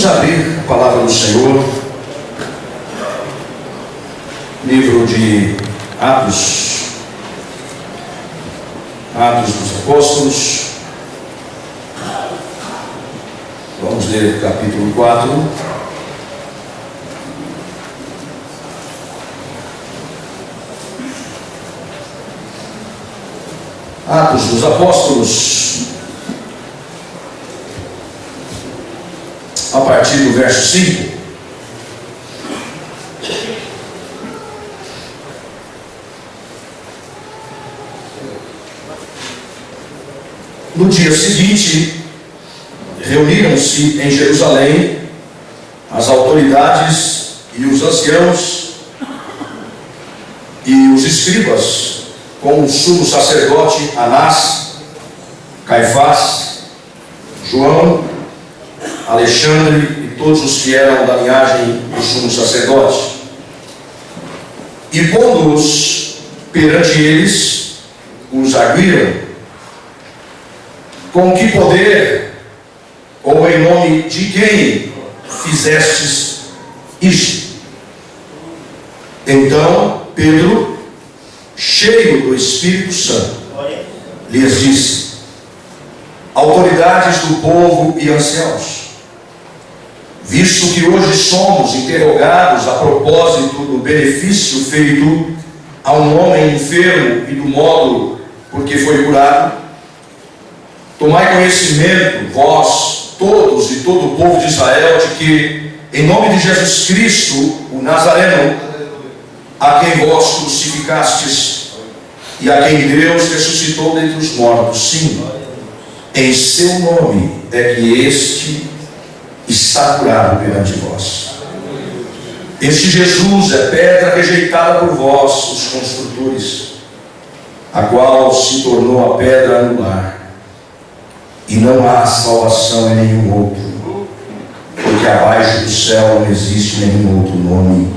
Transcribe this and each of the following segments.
abrir a palavra do Senhor, livro de Atos dos Apóstolos. Vamos ler o capítulo 4. Atos dos Apóstolos, a partir do verso 5. No dia seguinte, reuniram-se em Jerusalém as autoridades e os anciãos e os escribas, com o sumo sacerdote Anás, Caifás, João, Alexandre e todos os que eram da linhagem do sumo sacerdote. E pondo-os perante eles, os arguiram: com que poder ou em nome de quem fizestes isto? Então Pedro, cheio do Espírito Santo, lhes disse: autoridades do povo e anciãos, visto que hoje somos interrogados a propósito do benefício feito a um homem enfermo e do modo por que foi curado, tomai conhecimento, vós todos e todo o povo de Israel, de que, em nome de Jesus Cristo, o Nazareno, a quem vós crucificastes e a quem Deus ressuscitou dentre os mortos, sim, em seu nome é que este está curado perante vós. Este Jesus é pedra rejeitada por vós, os construtores, a qual se tornou a pedra angular. E não há salvação em nenhum outro, porque abaixo do céu não existe nenhum outro nome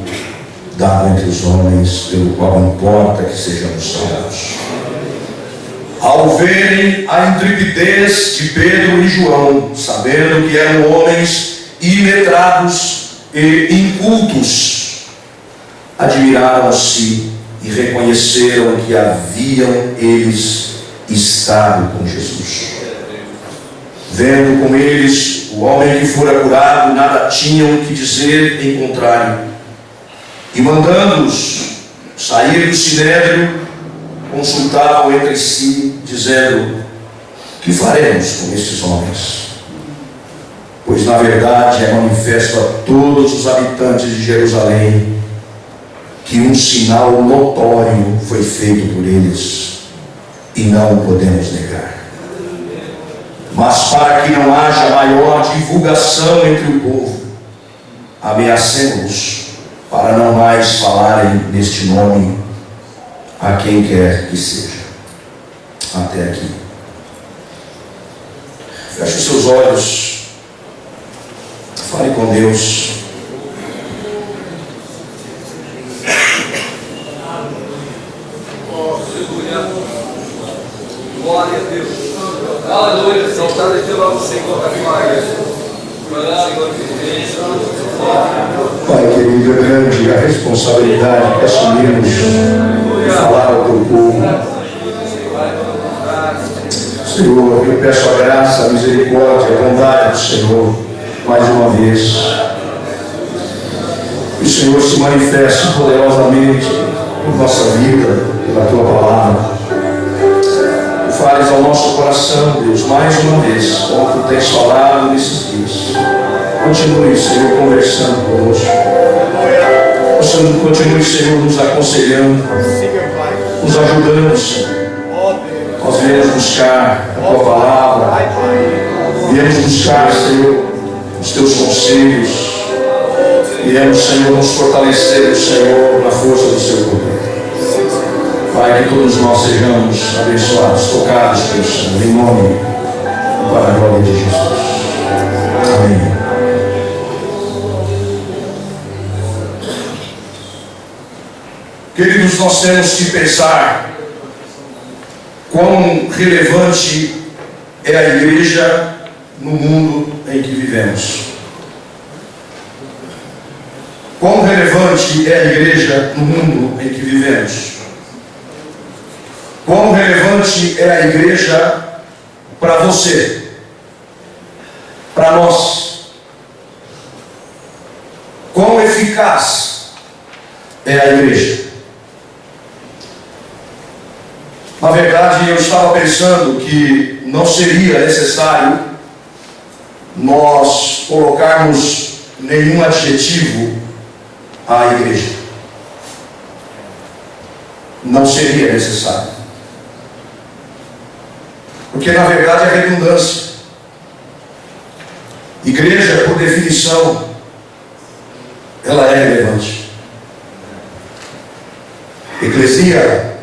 dado entre os homens, pelo qual importa que sejamos salvos. Ao verem a intrepidez de Pedro e João, sabendo que eram homens iletrados e incultos, admiraram-se e reconheceram que haviam eles estado com Jesus. Vendo com eles o homem que fora curado, nada tinham que dizer em contrário. E mandando-os sair do sinédrio, consultavam entre si, dizendo: que faremos com estes homens? Pois na verdade é manifesto a todos os habitantes de Jerusalém que um sinal notório foi feito por eles, e não o podemos negar. Mas para que não haja maior divulgação entre o povo, ameacemos-los para não mais falarem neste nome a quem quer que seja. Até aqui. Feche os seus olhos, fale com Deus. Glória a Deus. Aleluia. Exaltado é teu nome, Senhor, da glória. Pai querido, é grande a responsabilidade que assumimos de falar ao teu povo. Senhor, eu peço a graça, a misericórdia, a bondade do Senhor mais uma vez. Que o Senhor se manifeste poderosamente por nossa vida, pela tua palavra. Fales ao nosso coração, Deus, mais uma vez, como tu tens falado nesses dias. Continue, Senhor, conversando conosco. Continue, Senhor, nos aconselhando, nos ajudando, Senhor. Nós viemos buscar a tua palavra, viemos buscar, Senhor, os teus conselhos, viemos, Senhor, nos fortalecer, Senhor, na força do seu poder. Pai, que todos nós sejamos abençoados, tocados pelo Senhor, em nome e para a glória de Jesus. Amém. Queridos, nós temos que pensar quão relevante é a igreja no mundo em que vivemos. Quão relevante é a igreja no mundo em que vivemos? Quão relevante é a igreja para você, para nós? Quão eficaz é a igreja? Na verdade, eu estava pensando que não seria necessário nós colocarmos nenhum adjetivo à igreja. Não seria necessário. Porque na verdade é redundância. Igreja, por definição, ela é relevante. Eclesia,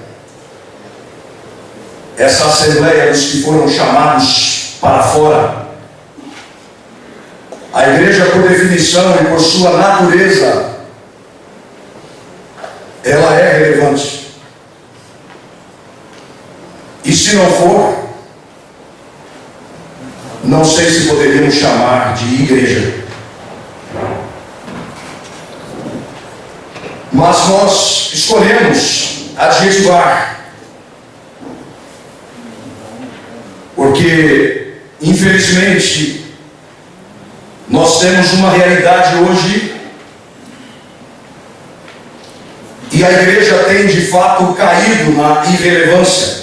essa assembleia dos que foram chamados para fora. A igreja, por definição e por sua natureza, ela é relevante. E se não for, não sei se poderíamos chamar de igreja. Mas nós escolhemos adjetivar. Porque, infelizmente, nós temos uma realidade hoje e a igreja tem de fato caído na irrelevância.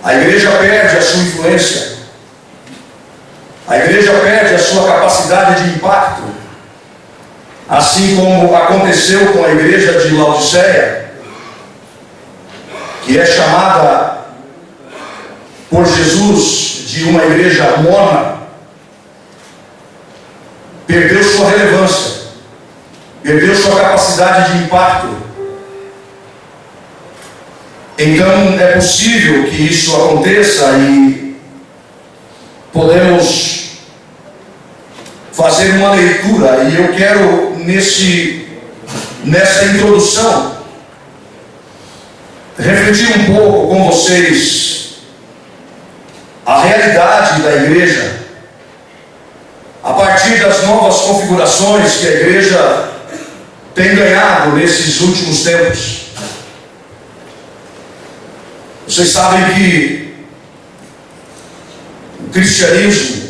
A igreja perde a sua influência. A igreja perde a sua capacidade de impacto. Assim como aconteceu com a igreja de Laodiceia, que é chamada por Jesus de uma igreja morna, perdeu sua relevância, perdeu sua capacidade de impacto. Então é possível que isso aconteça e podemos fazer uma leitura, e eu quero nessa introdução refletir um pouco com vocês a realidade da igreja a partir das novas configurações que a igreja tem ganhado nesses últimos tempos. Vocês sabem que o cristianismo,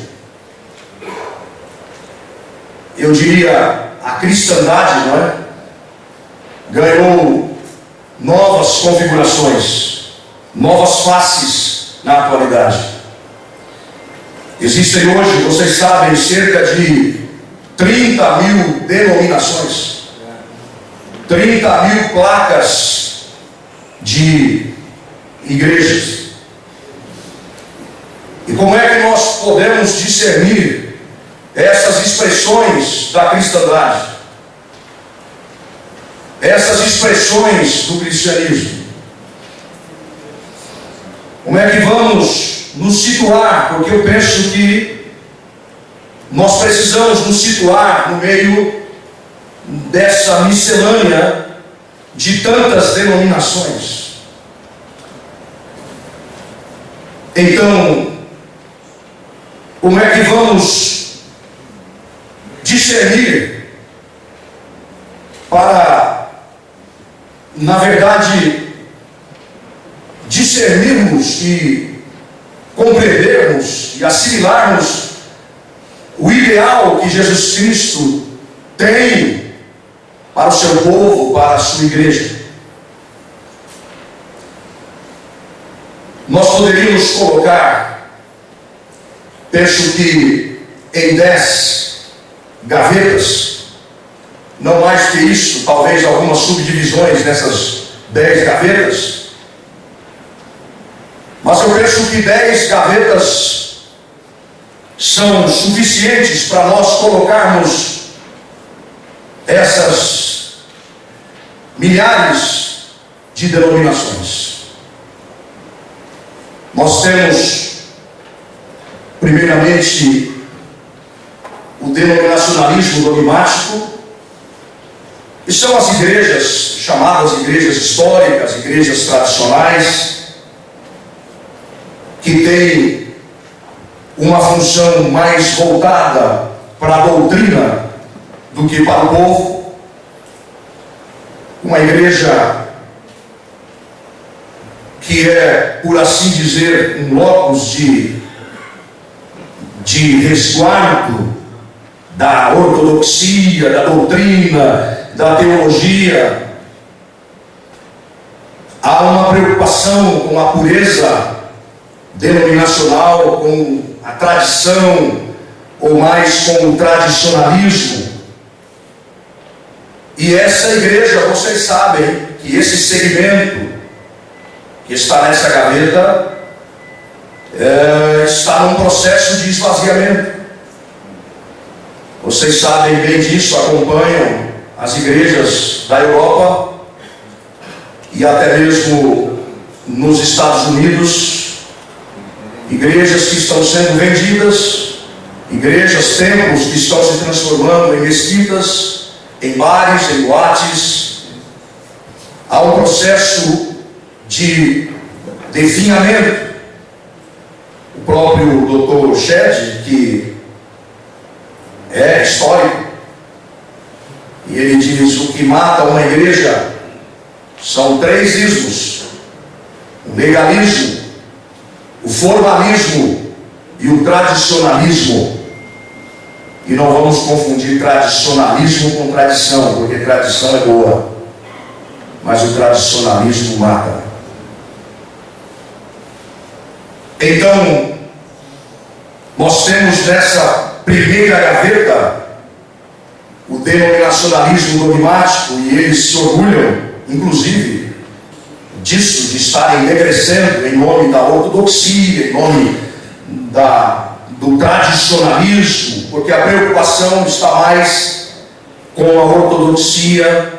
eu diria a cristandade, não é? Ganhou novas configurações, novas faces na atualidade. Existem hoje, vocês sabem, cerca de 30 mil denominações, 30 mil placas de igrejas. E como é que nós podemos discernir essas expressões da cristandade, essas expressões do cristianismo? Como é que vamos nos situar? Porque eu penso que nós precisamos nos situar no meio dessa miscelânea de tantas denominações. Então, como é que vamos discernir para, na verdade, discernirmos e compreendermos e assimilarmos o ideal que Jesus Cristo tem para o seu povo, para a sua igreja? Nós poderíamos colocar, penso que em 10 gavetas, não mais que isso, talvez algumas subdivisões nessas 10 gavetas, mas eu penso que 10 gavetas são suficientes para nós colocarmos essas milhares de denominações. Nós temos, primeiramente, o denominacionalismo dogmático, que são as igrejas chamadas igrejas históricas, igrejas tradicionais, que têm uma função mais voltada para a doutrina do do que para o povo. Uma igreja que é, por assim dizer, um locus de resguardo da ortodoxia, da doutrina, da teologia. Há uma preocupação com a pureza denominacional, com a tradição, ou mais com o tradicionalismo. E essa igreja, vocês sabem que esse segmento que está nessa gaveta está num processo de esvaziamento. Vocês sabem bem disso, acompanham as igrejas da Europa e até mesmo nos Estados Unidos, igrejas que estão sendo vendidas, igrejas, templos que estão se transformando em mesquitas, em bares, em boates. Há um processo de definhamento. O próprio Dr. Shedd, que é histórico, e ele diz: o que mata uma igreja são 3 ismos: o legalismo, o formalismo e o tradicionalismo. E não vamos confundir tradicionalismo com tradição, porque tradição é boa, mas o tradicionalismo mata. Então, nós temos nessa primeira gaveta o denominacionalismo dogmático, e eles se orgulham, inclusive, disso, de estarem decrescendo em nome da ortodoxia, em nome do tradicionalismo, porque a preocupação está mais com a ortodoxia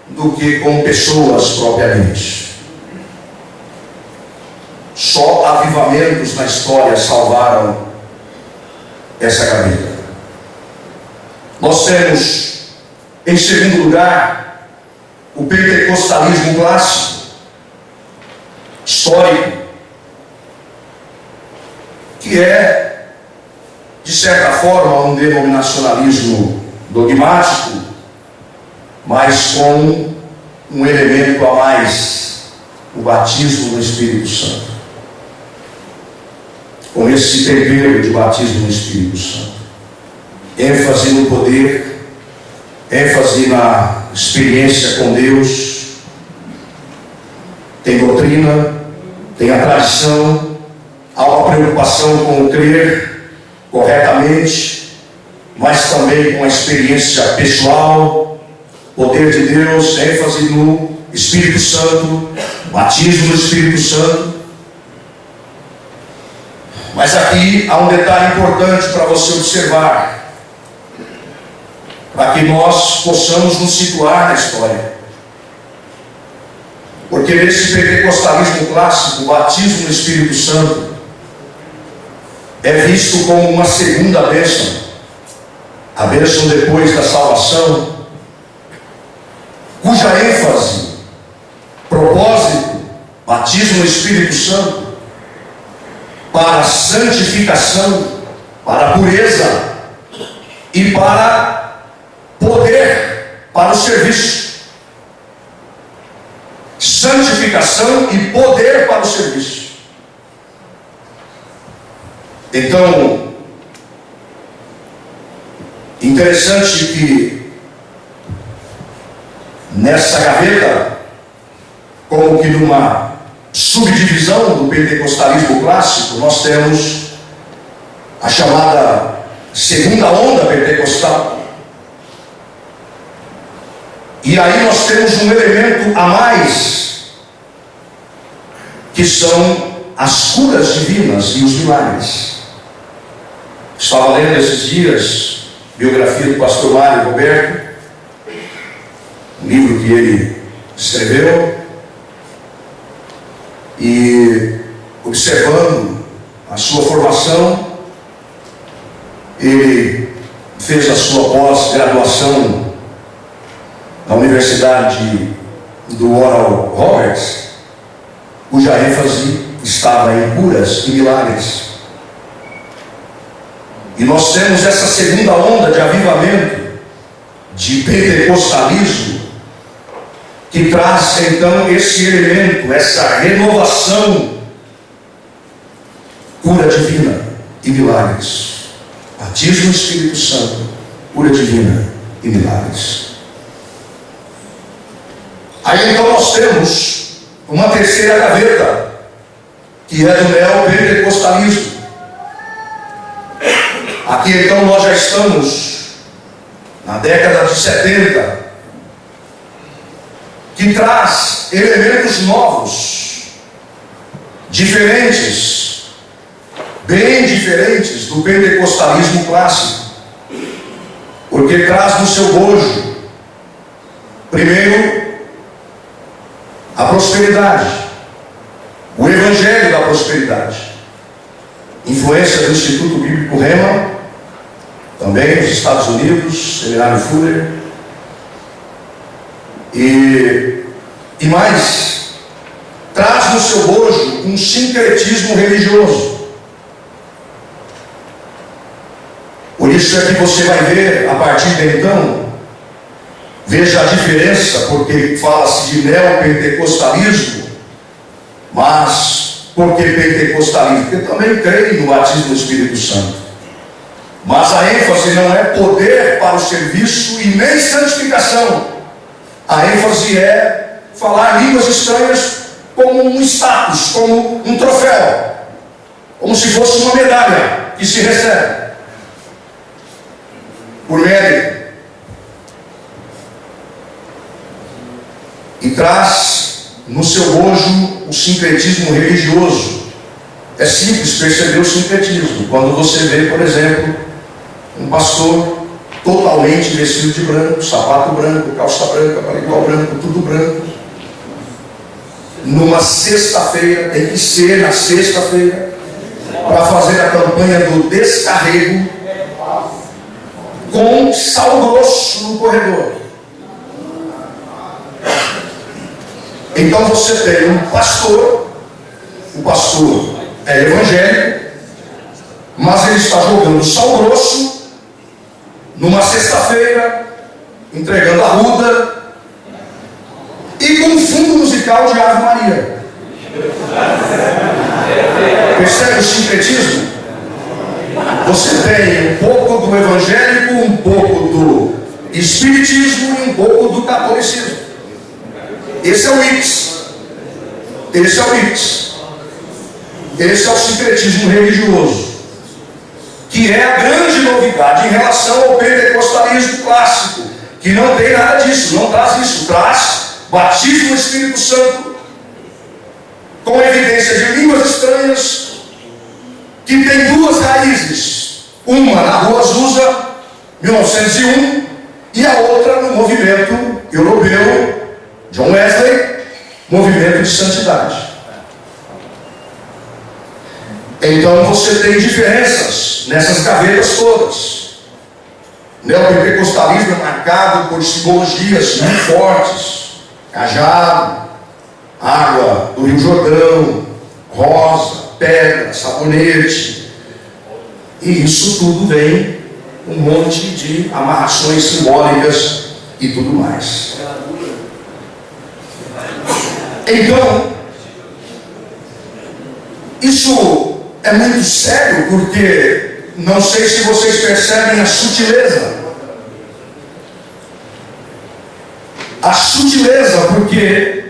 do que com pessoas propriamente. Só avivamentos na história salvaram essa gaveta. Nós temos, em segundo lugar, o pentecostalismo clássico, histórico, que é, de certa forma, um denominacionalismo dogmático, mas com um elemento a mais: o batismo no Espírito Santo. Com esse tempero de batismo no Espírito Santo, ênfase no poder, ênfase na experiência com Deus. Tem doutrina, tem a tradição, há uma preocupação com o crer corretamente, mas também com a experiência pessoal, poder de Deus, ênfase no Espírito Santo, batismo no Espírito Santo. Mas aqui há um detalhe importante para você observar, para que nós possamos nos situar na história. Porque nesse pentecostalismo clássico, o batismo no Espírito Santo é visto como uma segunda bênção, a bênção depois da salvação, cuja ênfase, propósito, batismo no Espírito Santo, para a santificação, para a pureza e para poder, para o serviço. Santificação e poder para o serviço. Então, interessante que nessa gaveta, como que numa subdivisão do pentecostalismo clássico, nós temos a chamada segunda onda pentecostal. E aí nós temos um elemento a mais, que são as curas divinas e os milagres. Estava lendo esses dias biografia do pastor Mário Roberto, um livro que ele escreveu, e observando a sua formação, ele fez a sua pós-graduação na Universidade do Oral Roberts, cuja ênfase estava em curas e milagres. E nós temos essa segunda onda de avivamento de pentecostalismo, que traz então esse elemento, essa renovação, cura divina e milagres. Batismo no Espírito Santo, cura divina e milagres. Aí então nós temos uma terceira gaveta, que é do neopentecostalismo. Aqui então nós já estamos na década de 70, que traz elementos novos, diferentes, bem diferentes do pentecostalismo clássico, porque traz no seu bojo, primeiro, a prosperidade, o evangelho da prosperidade, influência do Instituto Bíblico Rema, também nos Estados Unidos, Seminário Fuller, e mais, traz no seu bojo um sincretismo religioso. Por isso é que você vai ver, a partir de então, veja a diferença, porque fala-se de neopentecostalismo, mas por que pentecostalismo? Porque também creio no batismo do Espírito Santo. Mas a ênfase não é poder para o serviço e nem santificação. A ênfase é falar línguas estranhas como um status, como um troféu, como se fosse uma medalha que se recebe por mérito. E traz no seu bojo o sincretismo religioso. É simples perceber o sincretismo quando você vê, por exemplo, um pastor totalmente vestido de branco, sapato branco, calça branca, paletó branco, tudo branco, numa sexta-feira, tem que ser na sexta-feira, para fazer a campanha do descarrego, com sal grosso no corredor. Então você tem um pastor, o pastor é evangélico, mas ele está jogando sal grosso numa sexta-feira, entregando a ruda e com um fundo musical de Ave Maria. Percebe o sincretismo? Você tem um pouco do evangélico, um pouco do espiritismo e um pouco do catolicismo. Esse é o mix. Esse é o mix. Esse é o sincretismo religioso, que é a grande novidade em relação ao pentecostalismo clássico, que não tem nada disso, não traz isso, traz batismo no Espírito Santo, com evidência de línguas estranhas, que tem duas raízes, uma na Rua Azusa, 1901, e a outra no movimento europeu, John Wesley, movimento de santidade. Então você tem diferenças nessas gavetas todas. O neopentecostalismo é marcado por simbologias muito fortes: cajado, água do Rio Jordão, rosa, pedra, sabonete. E isso tudo vem um monte de amarrações simbólicas e tudo mais. Então, isso é muito sério, porque não sei se vocês percebem a sutileza. A sutileza, porque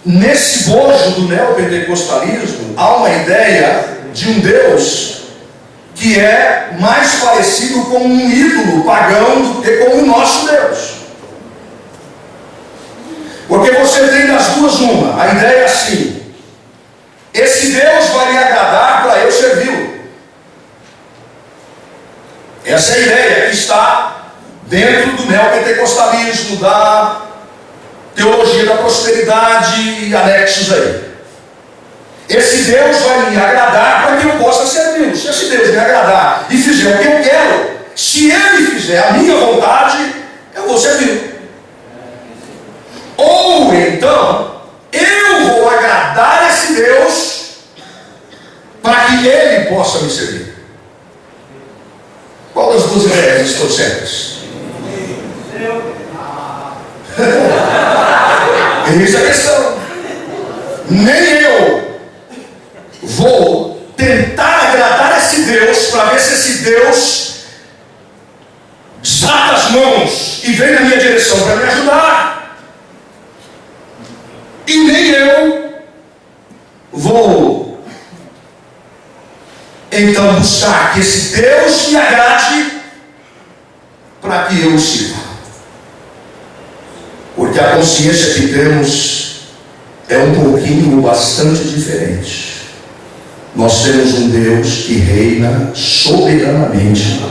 nesse bojo do neopentecostalismo há uma ideia de um Deus que é mais parecido com um ídolo pagão do que com o nosso Deus. Porque você tem das duas uma. A ideia é assim: esse Deus vai me agradar para eu servi-lo. Essa é a ideia que está dentro do neopentecostalismo, da teologia da prosperidade e anexos aí. Esse Deus vai me agradar para que eu possa servi-lo. Se esse Deus me agradar e fizer o que eu quero, se ele fizer a minha vontade, eu vou servi-lo. Ou então, eu vou agradar esse Deus para que ele possa me servir. Qual das duas ideias estão certas? Eis a questão. Nem eu vou tentar agradar esse Deus para ver se esse Deus desata as mãos e vem na minha direção para me ajudar. E nem eu vou então buscar que esse Deus me agrade para que eu o sirva. Porque a consciência que temos é um pouquinho, bastante diferente. Nós temos um Deus que reina soberanamente.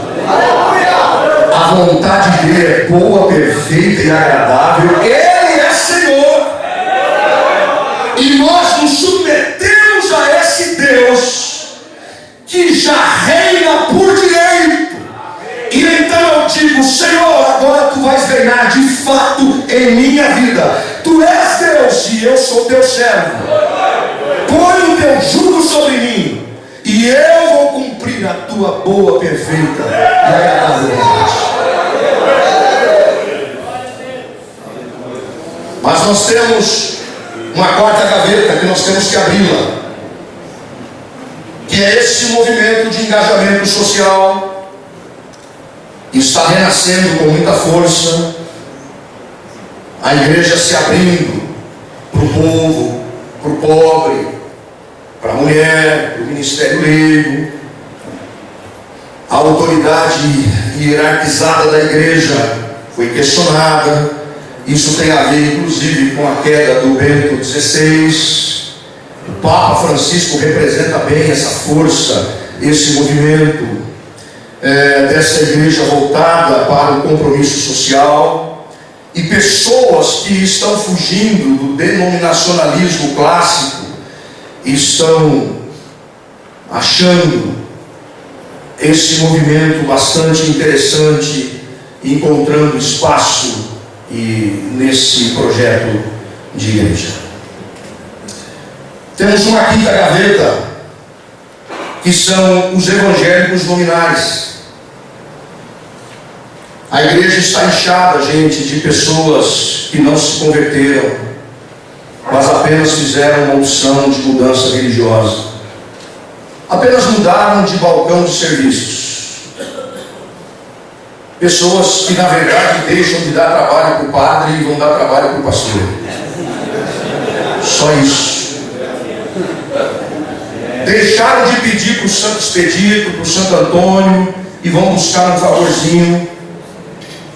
A vontade dele é boa, perfeita e agradável. Ele é Senhor. E nós nos submetemos a esse Deus que já reina por direito. E então eu digo: Senhor, agora tu vais reinar de fato em minha vida. Tu és Deus e eu sou teu servo. Põe o teu jugo sobre mim e eu vou cumprir a tua boa, perfeita e agradável vontade. Mas nós temos uma quarta gaveta que nós temos que abri-la, que é esse movimento de engajamento social. Está renascendo com muita força. A igreja se abrindo para o povo, para o pobre, para a mulher, para o ministério leigo. A autoridade hierarquizada da igreja foi questionada. Isso tem a ver inclusive com a queda do Bento XVI. O Papa Francisco representa bem essa força, esse movimento dessa igreja voltada para o compromisso social. E pessoas que estão fugindo do denominacionalismo clássico estão achando esse movimento bastante interessante, encontrando espaço nesse projeto de igreja. Temos uma quinta gaveta, que são os evangélicos nominais. A igreja está inchada, gente, de pessoas que não se converteram, mas apenas fizeram uma opção de mudança religiosa. Apenas mudaram de balcão de serviços. Pessoas que, na verdade, deixam de dar trabalho para o padre e vão dar trabalho para o pastor. Só isso. Deixaram de pedir para o Santo Expedito, para o Santo Antônio, e vão buscar um favorzinho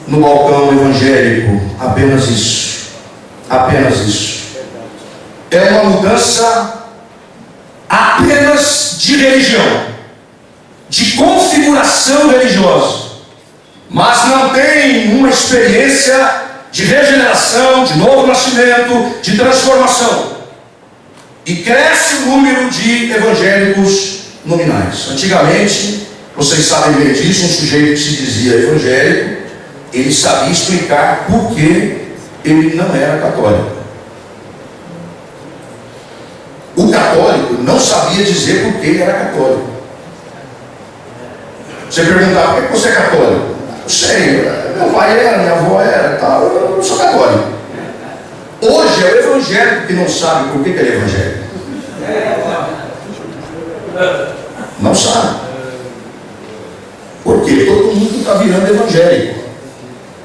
no balcão evangélico. Apenas isso. Apenas isso. É uma mudança apenas de religião, de configuração religiosa, mas não tem uma experiência de regeneração, de novo nascimento, de transformação. E cresce o número de evangélicos nominais. Antigamente, vocês sabem bem disso, um sujeito que se dizia evangélico, ele sabia explicar por que ele não era católico. O católico não sabia dizer por que ele era católico. Você perguntava: por que você é católico? Não sei, meu pai era, minha avó era, tal. Eu não sou católico. Hoje é o evangélico que não sabe por que ele é evangélico. Não sabe. Porque todo mundo está virando evangélico.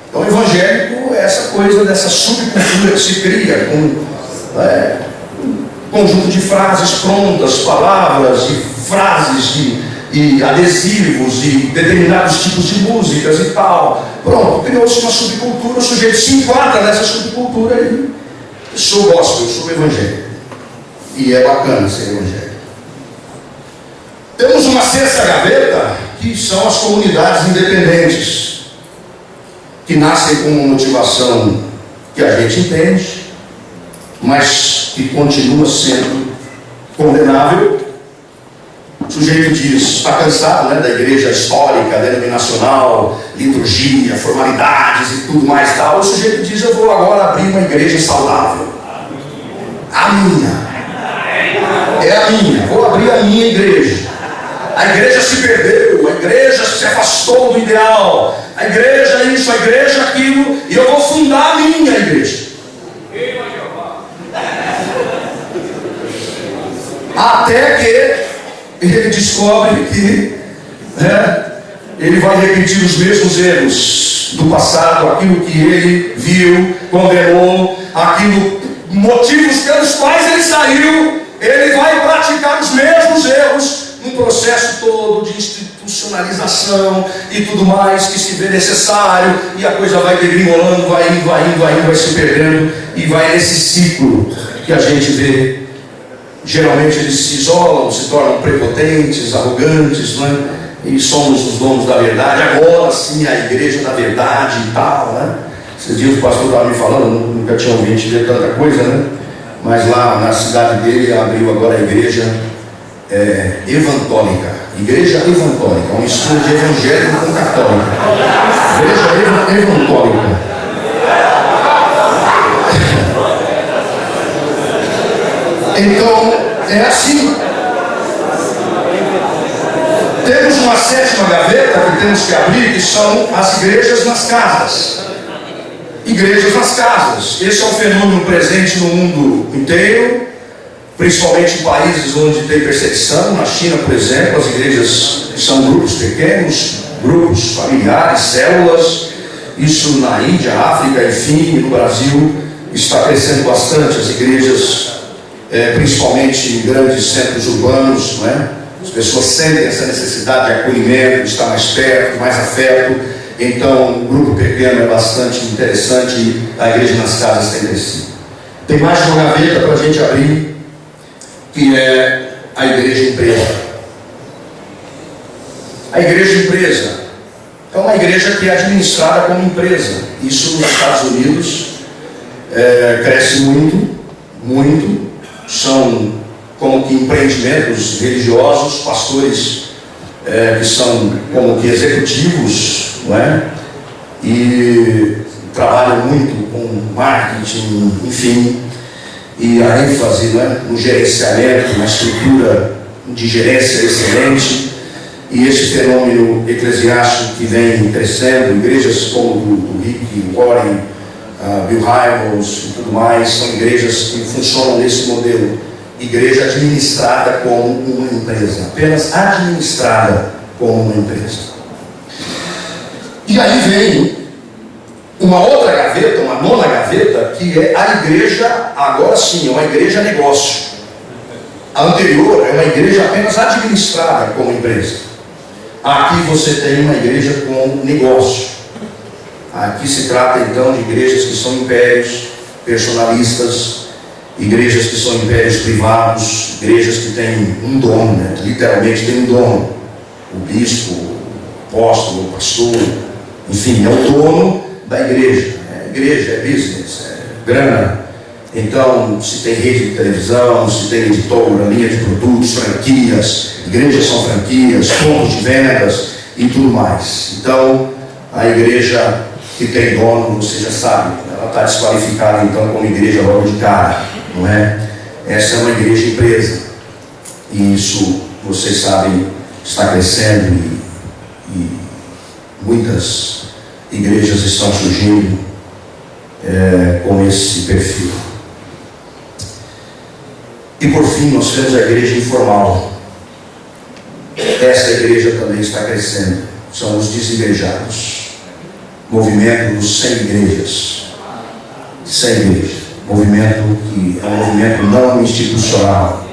Então, evangélico é essa coisa dessa subcultura que se cria com conjunto de frases prontas, palavras e frases e adesivos e determinados tipos de músicas e tal. Pronto, criou-se uma subcultura, o sujeito se enquadra nessa subcultura aí. Eu sou gospel, eu sou evangélico. E é bacana ser evangélico. Temos uma sexta gaveta, que são as comunidades independentes, que nascem com uma motivação que a gente entende, mas que continua sendo condenável. O sujeito diz: está cansado, da igreja histórica, denominacional, liturgia, formalidades e tudo mais tal. O sujeito diz: eu vou agora abrir uma igreja saudável. A minha. É a minha. Vou abrir a minha igreja. A igreja se perdeu, a igreja se afastou do ideal, a igreja isso, a igreja aquilo, e eu vou fundar a minha igreja. Até que ele descobre que ele vai repetir os mesmos erros do passado, aquilo que ele viu, condenou, motivos pelos quais ele saiu, ele vai praticar os mesmos erros, num processo todo de institucionalização e tudo mais que se vê necessário, e a coisa vai degringolando, vai indo, vai se perdendo, e vai nesse ciclo que a gente vê. Geralmente eles se isolam, se tornam prepotentes, arrogantes, né? E somos os donos da verdade, agora sim a igreja da verdade e tal, né? Esses dias o pastor estava me falando, nunca tinha ouvido ver tanta coisa, né? Mas lá na cidade dele abriu agora a igreja evangélica. Igreja evangélica, uma mistura de evangélico com católica. Igreja evangélica. Então, é assim. Temos uma sétima gaveta que temos que abrir, que são as igrejas nas casas. Igrejas nas casas. Esse é um fenômeno presente no mundo inteiro, principalmente em países onde tem perseguição. Na China, por exemplo, as igrejas são grupos pequenos, grupos familiares, células. Isso na Índia, África, enfim, no Brasil está crescendo bastante. As igrejas, principalmente em grandes centros urbanos, não é? As pessoas sentem essa necessidade de acolhimento, de estar mais perto, mais afeto. Então, um grupo pequeno é bastante interessante e a igreja nas casas tem crescido. Tem mais uma gaveta para a gente abrir, que é a igreja empresa. A igreja empresa é uma igreja que é administrada como empresa. Isso nos Estados Unidos cresce muito. São como que empreendimentos religiosos, pastores que são como que executivos, não é? E trabalham muito com marketing, enfim, e a ênfase, né, no gerenciamento, na estrutura de gerência excelente. E esse fenômeno eclesiástico que vem crescendo, igrejas como do Rick Warren, Bill Hybels e tudo mais, são igrejas que funcionam nesse modelo. Igreja administrada como uma empresa, apenas administrada como uma empresa. E aí vem uma outra gaveta, uma nona gaveta, que é a igreja, agora sim, é uma igreja negócio. A anterior é uma igreja apenas administrada como empresa. Aqui você tem uma igreja com negócio. Aqui se trata então de igrejas que são impérios personalistas, igrejas que são impérios privados, igrejas que têm um dono, né? Literalmente tem um dono. O bispo, o apóstolo, o pastor, enfim, é o dono da igreja. Igreja é business, é grana. Então, se tem rede de televisão, se tem editora, linha de produtos, franquias, igrejas são franquias, pontos de vendas e tudo mais. Então, a igreja que tem dono, você já sabe, ela está desqualificada então como igreja logo de cara, não é? Essa é uma igreja empresa. E isso, vocês sabem, está crescendo e muitas igrejas estão surgindo com esse perfil. E por fim, nós temos a igreja informal. Essa igreja também está crescendo. São os desigrejados. Movimento dos 100 igrejas. 100 igrejas. Movimento que é um movimento não institucional.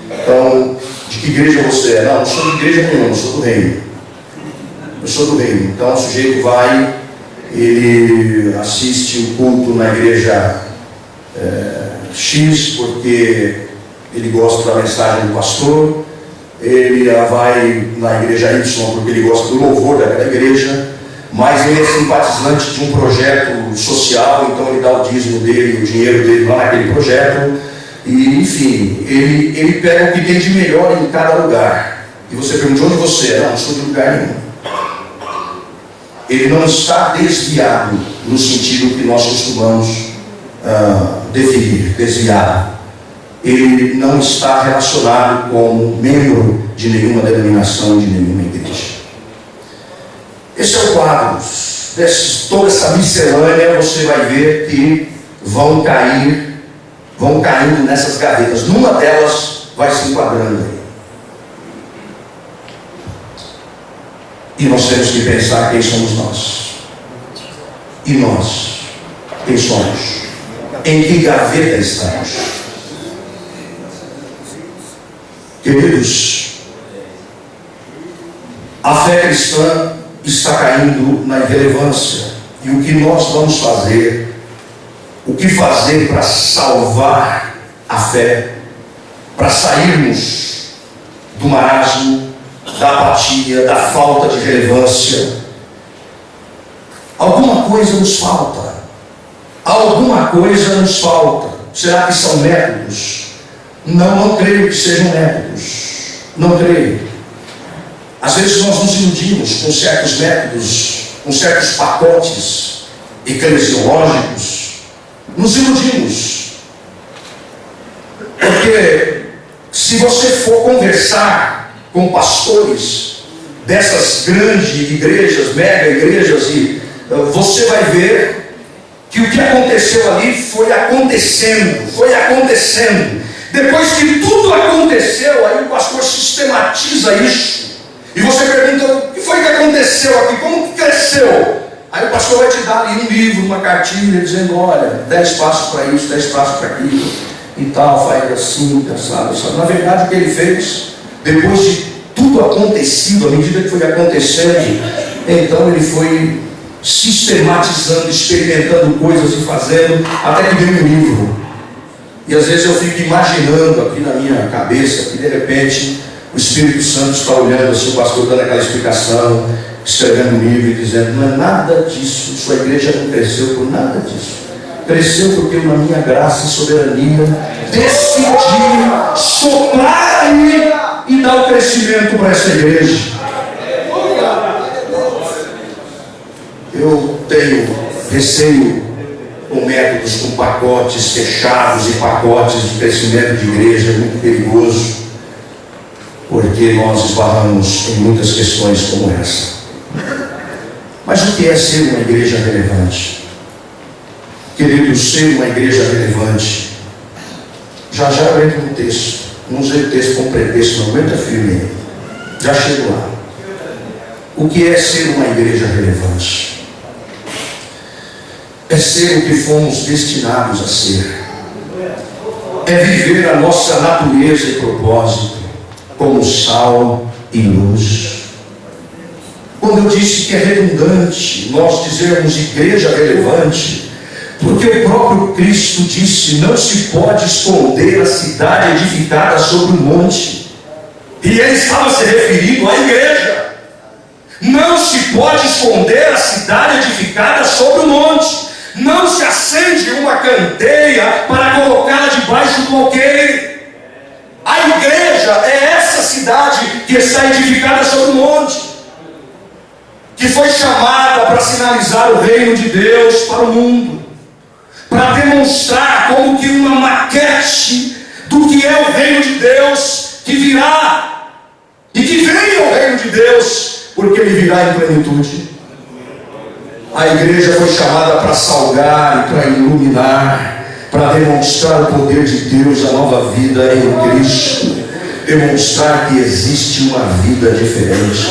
Então, de que igreja você é? Não, não sou de igreja nenhuma, eu sou do reino. Eu sou do reino. Então o sujeito vai, ele assiste o culto na igreja X, porque ele gosta da mensagem do pastor. Ele vai na igreja Y porque ele gosta do louvor daquela igreja, mas ele é simpatizante de um projeto social, então ele dá o dízimo dele, o dinheiro dele lá naquele projeto, e enfim, ele pega o que tem de melhor em cada lugar. E você pergunta: onde você é? Não sou de lugar nenhum. Ele não está desviado no sentido que nós costumamos definir, desviado. Ele não está relacionado como membro de nenhuma denominação, de nenhuma igreja. Esse é o quadro. Toda essa miscelânea você vai ver que vão caindo nessas gavetas. Numa delas vai se enquadrando aí. E nós temos que pensar quem somos nós. E nós, quem somos? Em que gaveta estamos? Queridos, a fé cristã está caindo na irrelevância. E o que nós vamos fazer? O que fazer para salvar a fé? Para sairmos do marasmo, da apatia, da falta de relevância? Alguma coisa nos falta. Alguma coisa nos falta. Será que são métodos? Não creio que sejam métodos. Não creio. Às vezes nós nos iludimos com certos métodos, com certos pacotes eclesiológicos. Nos iludimos. Porque se você for conversar com pastores dessas grandes igrejas, mega igrejas, e você vai ver que o que aconteceu ali foi acontecendo. Depois que tudo aconteceu, aí o pastor sistematiza isso. E você pergunta, o que foi que aconteceu aqui? Como que cresceu? Aí o pastor vai te dar ali um livro, uma cartilha, dizendo, olha, 10 passos para isso, 10 passos para aquilo, e tal, faz assim, sabe? Na verdade, o que ele fez, depois de tudo acontecido, à medida que foi acontecendo, então ele foi sistematizando, experimentando coisas e fazendo, até que veio um livro. E às vezes eu fico imaginando aqui na minha cabeça que de repente o Espírito Santo está olhando assim, o pastor dando aquela explicação, escrevendo um livro e dizendo, não é nada disso, sua igreja não cresceu por nada disso. Cresceu porque eu, na minha graça e soberania, decidi soprar aí e dar o crescimento para essa igreja. Eu tenho receio com métodos, com pacotes fechados e pacotes de crescimento de igreja, é muito perigoso, porque nós esbarramos em muitas questões como essa. Mas o que é ser uma igreja relevante? Queridos, ser uma igreja relevante, já eu entro no texto, não usei o texto como pretexto, não aguenta firme aí, já chego lá. O que é ser uma igreja relevante? É ser o que fomos destinados a ser. É viver a nossa natureza e propósito como sal e luz. Quando eu disse que é redundante nós dizermos igreja relevante, porque o próprio Cristo disse, não se pode esconder a cidade edificada sobre um monte. E ele estava se referindo à igreja. Não se pode esconder a cidade edificada sobre um monte. Não se acende uma candeia para colocá-la debaixo do alqueire. A igreja é essa cidade que está edificada sobre o monte, que foi chamada para sinalizar o reino de Deus para o mundo, para demonstrar como que uma maquete do que é o reino de Deus que virá, e que venha o reino de Deus, porque ele virá em plenitude. A igreja foi chamada para salgar e para iluminar, para demonstrar o poder de Deus, a nova vida em Cristo, demonstrar que existe uma vida diferente.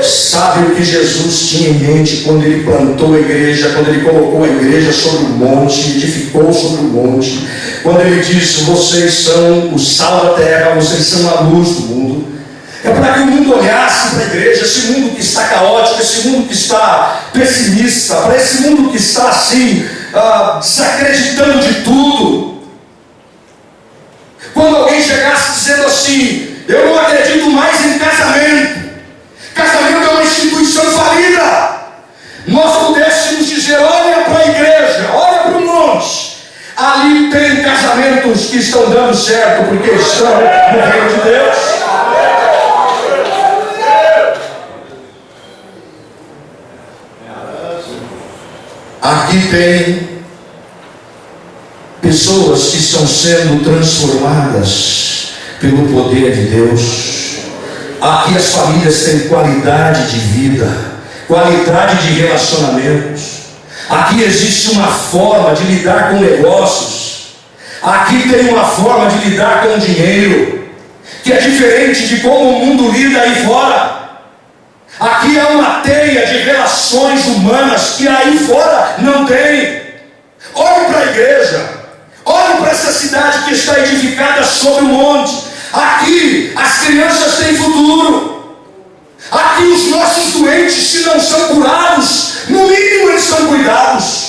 Sabe o que Jesus tinha em mente quando ele plantou a igreja, quando ele colocou a igreja sobre o monte, edificou sobre o monte, quando ele disse, vocês são o sal da terra, vocês são a luz do mundo? É para que o mundo olhasse para a igreja, esse mundo que está caótico, esse mundo que está pessimista, para esse mundo que está assim, desacreditando de tudo. Quando alguém chegasse dizendo assim, eu não acredito mais em casamento, casamento é uma instituição falida, nós pudéssemos dizer, olha para a igreja, olha para o monte, ali tem casamentos que estão dando certo, porque estão no reino de Deus. Aqui tem pessoas que estão sendo transformadas pelo poder de Deus. Aqui as famílias têm qualidade de vida, qualidade de relacionamentos. Aqui existe uma forma de lidar com negócios. Aqui tem uma forma de lidar com o dinheiro que é diferente de como o mundo lida aí fora. Aqui há uma teia de relações humanas que aí fora não tem. Olhe para a igreja, olhe para essa cidade que está edificada sobre o monte. Aqui as crianças têm futuro. Aqui os nossos doentes, se não são curados, no mínimo eles são cuidados.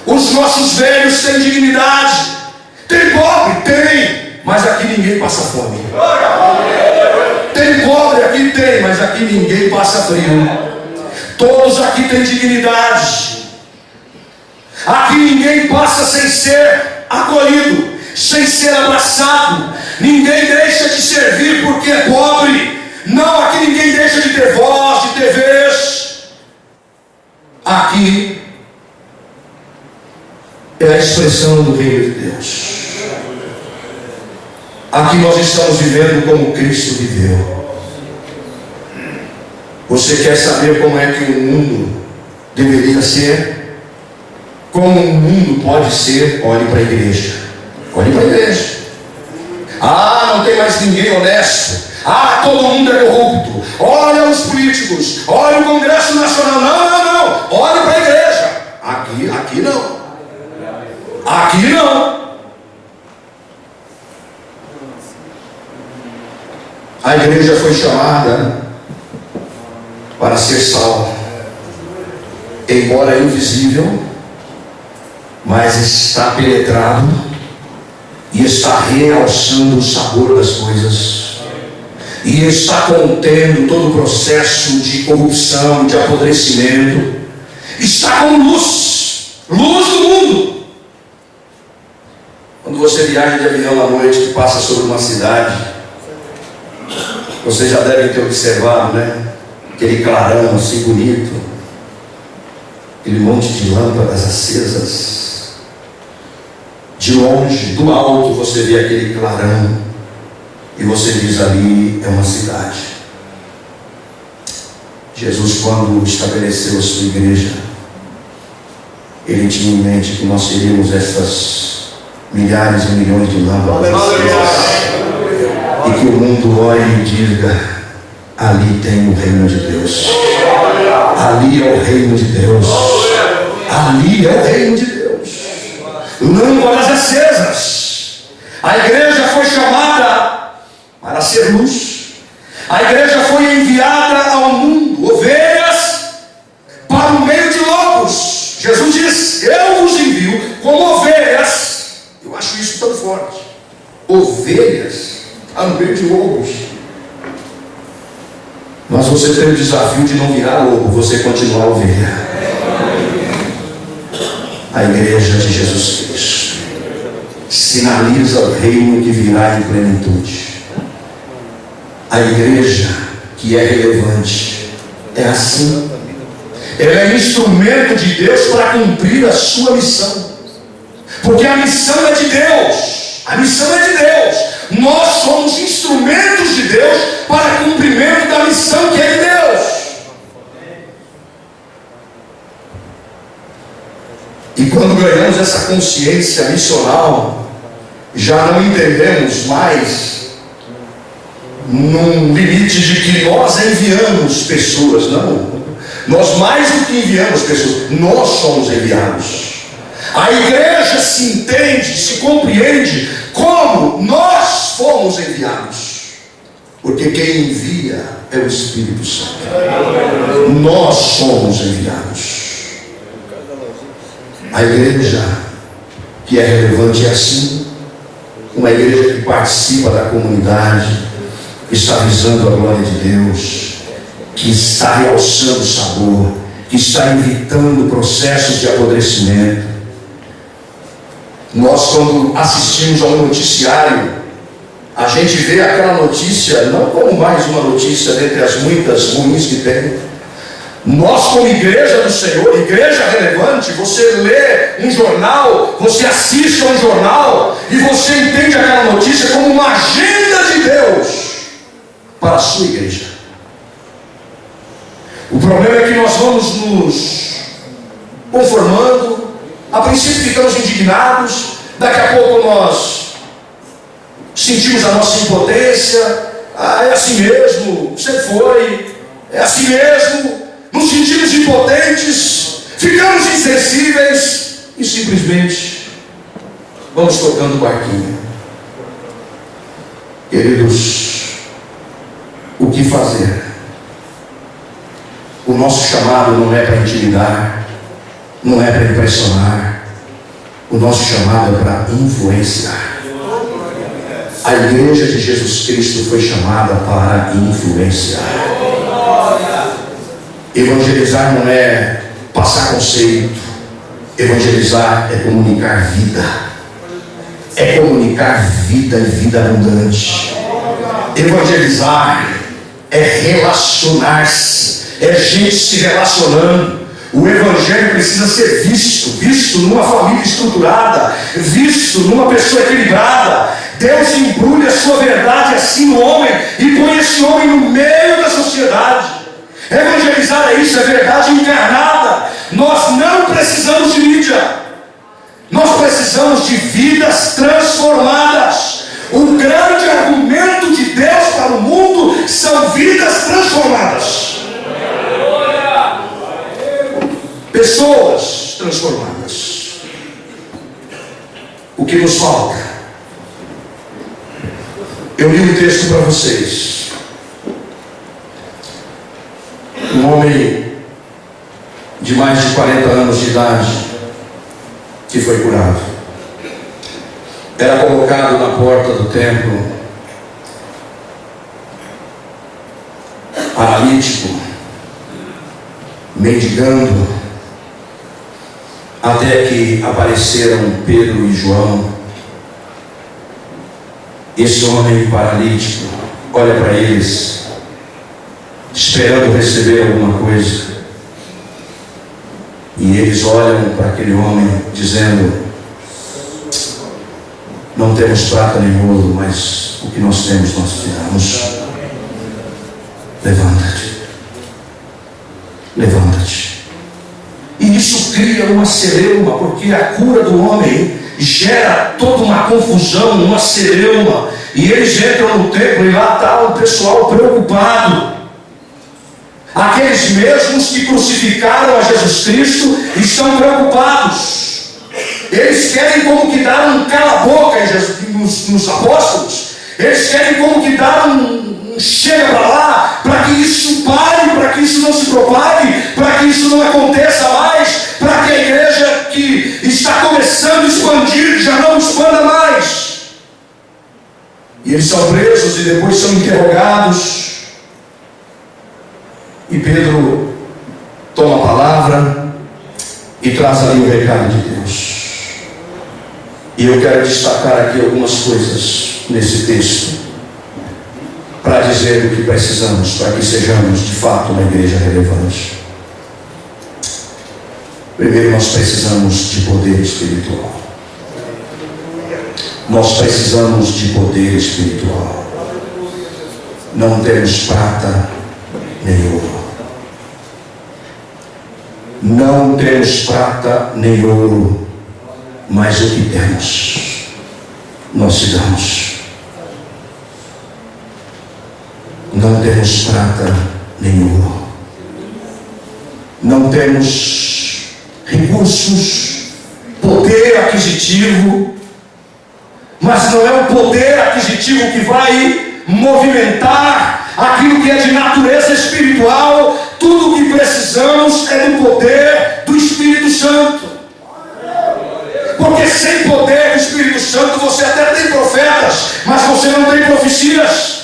Os nossos velhos têm dignidade. Tem pobre? Tem, mas aqui ninguém passa fome. Tem pobre? Aqui tem, mas aqui ninguém passa frio. Todos aqui têm dignidade. Aqui ninguém passa sem ser acolhido, sem ser abraçado. Ninguém deixa de servir porque é pobre. Não, aqui ninguém deixa de ter voz, de ter vez. Aqui é a expressão do reino de Deus. Aqui nós estamos vivendo como Cristo viveu. Você quer saber como é que o mundo deveria ser? Como o mundo pode ser? Olhe para a igreja. Olhe para a igreja. Ah, não tem mais ninguém honesto. Ah, todo mundo é corrupto. Olha os políticos. Olha o Congresso Nacional. Não. Olhe para a igreja. Aqui não. Aqui não. A igreja foi chamada para ser sal, embora invisível, mas está penetrado e está realçando o sabor das coisas, e está contendo todo o processo de corrupção, de apodrecimento. Está como luz do mundo. Quando você viaja de avião à noite, que passa sobre uma cidade, vocês já devem ter observado, né? Aquele clarão assim bonito, aquele monte de lâmpadas acesas. De longe, do alto, você vê aquele clarão e você diz: ali é uma cidade. Jesus, quando estabeleceu a sua igreja, Ele tinha em mente que nós seríamos essas milhares e milhões de lâmpadas acesas, e que o mundo olhe e diga: ali tem o reino de Deus. Ali é o reino de Deus. Ali é o reino de Deus. Lâmpadas acesas. A igreja foi chamada para ser luz. A igreja foi enviada ao mundo, ovelhas para o meio de lobos. Jesus diz: eu vos envio como ovelhas. Eu acho isso tão forte. Ovelhas no meio de lobos. Mas você tem o desafio de não virar lobo, você continuar ovelha. A igreja de Jesus Cristo sinaliza o reino que virá em plenitude. A igreja que é relevante é assim. Ela é instrumento de Deus para cumprir a sua missão, porque a missão é de Deus. A missão é de Deus. Nós somos instrumentos de Deus para cumprimento da missão que é de Deus. E quando ganhamos essa consciência missional, já não entendemos mais num limite de que nós enviamos pessoas. Não. Nós mais do que enviamos pessoas, nós somos enviados. A igreja se entende, se compreende como nós fomos enviados, porque quem envia é o Espírito Santo. Nós somos enviados. A igreja que é relevante é assim. Uma igreja que participa da comunidade, que está visando a glória de Deus, que está realçando o sabor, que está evitando processos de apodrecimento. Nós, quando assistimos a um noticiário, a gente vê aquela notícia não como mais uma notícia dentre as muitas ruins que tem. Nós, como igreja do Senhor, igreja relevante, você lê um jornal, você assiste a um jornal e você entende aquela notícia como uma agenda de Deus para a sua igreja. O problema é que nós vamos nos conformando. A princípio ficamos indignados, Daqui a pouco nós sentimos a nossa impotência. É assim mesmo, sempre foi, é assim mesmo. Nos sentimos impotentes, ficamos insensíveis e simplesmente vamos tocando o barquinho. Queridos, o que fazer? O nosso chamado não é para intimidar, não é para impressionar. O nosso chamado é para influenciar. A igreja de Jesus Cristo foi chamada para influenciar. Evangelizar não é passar conceito. Evangelizar é comunicar vida. É comunicar vida e vida abundante. Evangelizar é relacionar-se. É gente se relacionando. O evangelho precisa ser visto numa família estruturada, visto numa pessoa equilibrada. Deus embrulha a sua verdade assim no homem e põe esse homem no meio da sociedade. Evangelizar é isso, é verdade encarnada. Nós não precisamos de mídia, nós precisamos de vidas transformadas. O grande argumento de Deus para o mundo são vidas transformadas. Pessoas transformadas. O que nos falta? Eu li um texto para vocês. Um homem de mais de 40 anos de idade que foi curado. Era colocado na porta do templo, paralítico, mendigando, até que apareceram Pedro e João. Esse homem paralítico olha para eles, esperando receber alguma coisa, e eles olham para aquele homem dizendo: não temos prata nem ouro, mas o que nós temos nós te damos. Levanta-te, levanta-te. E isso cria uma celeuma, porque a cura do homem gera toda uma confusão, uma celeuma. E eles entram no templo e lá está o pessoal preocupado. Aqueles mesmos que crucificaram a Jesus Cristo estão preocupados. Eles querem como que dar um cala-boca nos apóstolos. Eles querem como que dar um chega para lá, para que isso pare, para que isso não se propague, para que isso não aconteça mais, para que a igreja que está começando a expandir já não expanda mais. E eles são presos e depois são interrogados. E Pedro toma a palavra e traz ali o recado de Deus. E eu quero destacar aqui algumas coisas nesse texto, para dizer o que precisamos, para que sejamos de fato uma igreja relevante. Primeiro, nós precisamos de poder espiritual. Nós precisamos de poder espiritual. Não temos prata nem ouro. Não temos prata nem ouro, mas o que temos, nós te damos. Não temos prata nem ouro. Não temos recursos, poder aquisitivo, mas não é o poder aquisitivo que vai movimentar aquilo que é de natureza espiritual. Tudo o que precisamos é do poder do Espírito Santo. Porque sem poder do Espírito Santo você até tem profetas, mas você não tem profecias.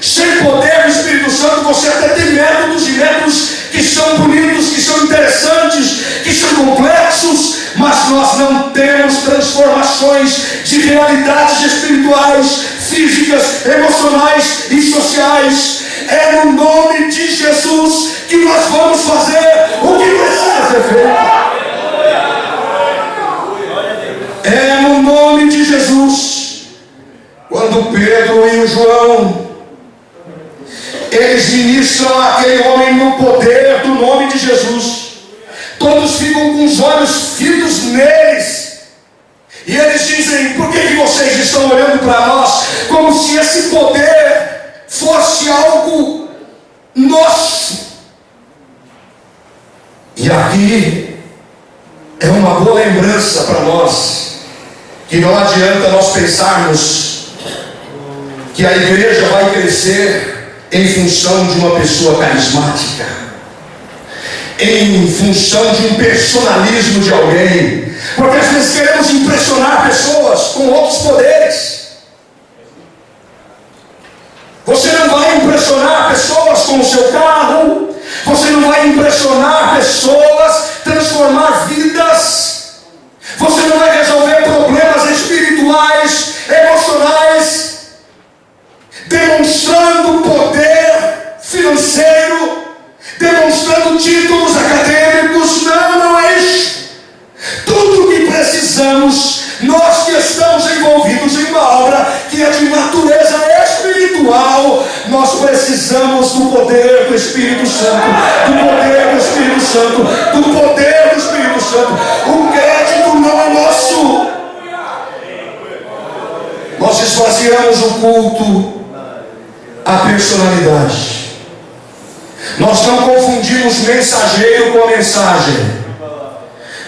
Sem poder do Espírito Santo você até tem métodos e métodos que são bonitos, que são interessantes, que são complexos, mas nós não temos transformações de realidades espirituais, físicas, emocionais e sociais. É no nome de Jesus que nós vamos fazer o que precisa ser feito. É no nome de Jesus. Quando Pedro e o João, eles ministram aquele homem no poder do nome de Jesus, todos ficam com os olhos fitos neles. E eles dizem: por que vocês estão olhando para nós como se esse poder fosse algo nosso? E aqui é uma boa lembrança para nós, que não adianta nós pensarmos que a igreja vai crescer em função de uma pessoa carismática, em função de um personalismo de alguém, porque às vezes queremos impressionar pessoas com outros poderes. Você não vai impressionar pessoas com o seu carro, você não vai impressionar pessoas, transformar vidas, você não vai resolver problemas espirituais, emocionais, demonstrando poder financeiro, demonstrando títulos acadêmicos. Não é isso. Tudo o que precisamos, nós que estamos envolvidos em uma obra que é de natureza espiritual, nós precisamos do poder do Espírito Santo, do poder do Espírito Santo, do poder do Espírito Santo. O crédito não é nosso. Nós esvaziamos o culto à personalidade. Nós não confundimos mensageiro com a mensagem.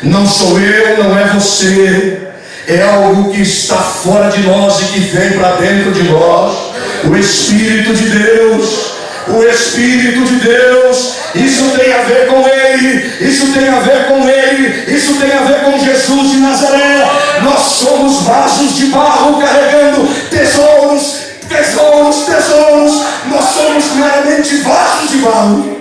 Não sou eu, não é você. É algo que está fora de nós e que vem para dentro de nós. O Espírito de Deus. O Espírito de Deus. Isso tem a ver com Ele. Isso tem a ver com Ele. Isso tem a ver com Jesus de Nazaré. Nós somos vasos de barro carregando tesouros, tesouros, tesouros. Nós somos meramente vasos de barro.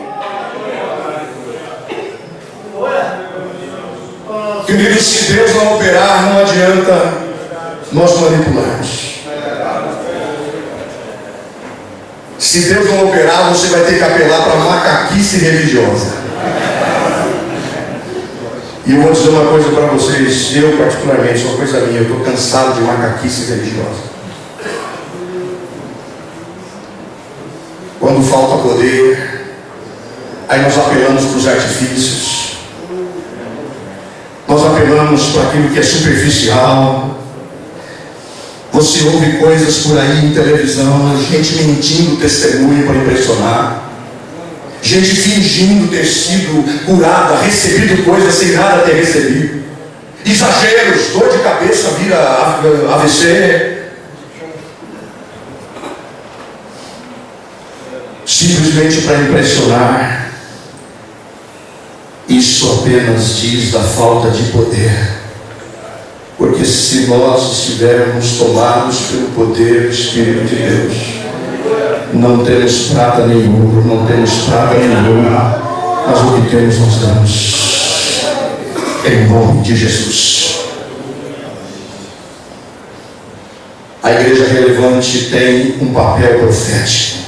Queridos, se Deus não operar, não adianta nós manipularmos. Se Deus não operar, você vai ter que apelar para a macaquice religiosa. E eu vou dizer uma coisa para vocês, eu particularmente, uma coisa minha, eu estou cansado de macaquice religiosa. Quando falta poder, aí nós apelamos para os artifícios. Nós apelamos para aquilo que é superficial. Você ouve coisas por aí em televisão, gente mentindo testemunho para impressionar, gente fingindo ter sido curada, recebido coisas sem nada ter recebido, exageros, dor de cabeça vira AVC, simplesmente para impressionar. Isso apenas diz da falta de poder, porque se nós estivermos tomados pelo poder do Espírito de Deus, não temos prata nem ouro, não temos prata nem ouro, mas o que temos nós damos, em nome de Jesus. A igreja relevante tem um papel profético.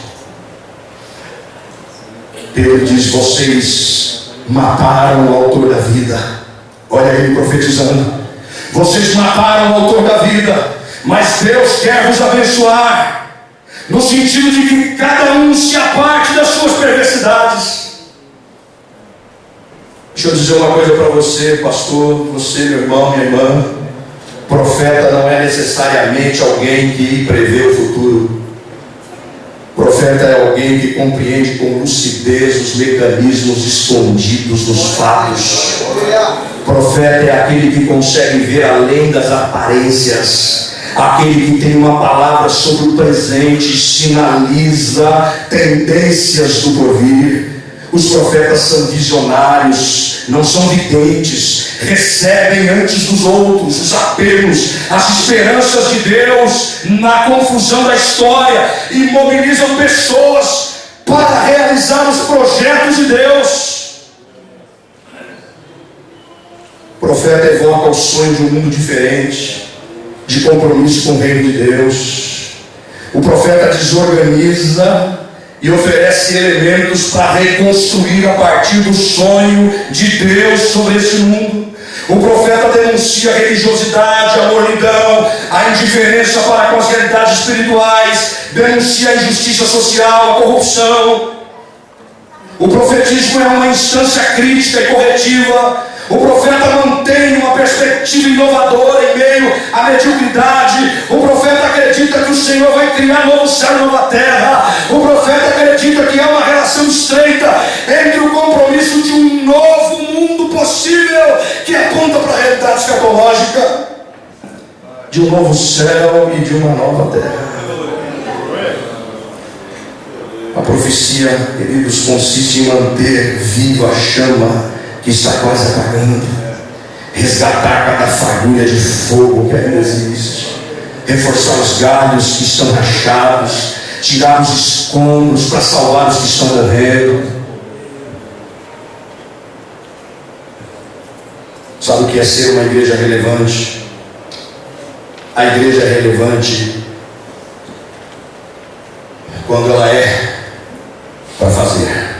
Pedro diz: vocês mataram o autor da vida. Olha ele profetizando: vocês mataram o autor da vida, mas Deus quer vos abençoar, no sentido de que cada um se aparte das suas perversidades. Deixa eu dizer uma coisa para você, pastor, você, meu irmão, minha irmã. Profeta não é necessariamente alguém que prevê o futuro. Profeta é alguém que compreende com lucidez os mecanismos escondidos dos fatos. Profeta é aquele que consegue ver além das aparências, aquele que tem uma palavra sobre o presente, sinaliza tendências do porvir. Os profetas são visionários, não são videntes, recebem antes dos outros os apelos, as esperanças de Deus na confusão da história e mobilizam pessoas para realizar os projetos de Deus. O profeta evoca o sonho de um mundo diferente, de compromisso com o reino de Deus. O profeta desorganiza e oferece elementos para reconstruir a partir do sonho de Deus sobre esse mundo. O profeta denuncia a religiosidade, a mornidão, a indiferença para com as realidades espirituais, denuncia a injustiça social, a corrupção. O profetismo é uma instância crítica e corretiva. O profeta mantém uma perspectiva inovadora em meio mediocridade. O profeta acredita que o Senhor vai criar novo céu e nova terra. O profeta acredita que há uma relação estreita entre o compromisso de um novo mundo possível, que aponta para a realidade escatológica, de um novo céu e de uma nova terra. A profecia, queridos, consiste em manter viva a chama que está quase apagando, resgatar cada fagulha de fogo que ainda existe, reforçar os galhos que estão rachados, tirar os escombros para salvar os que estão morrendo. Sabe o que é ser uma igreja relevante? A igreja é relevante quando ela é para fazer.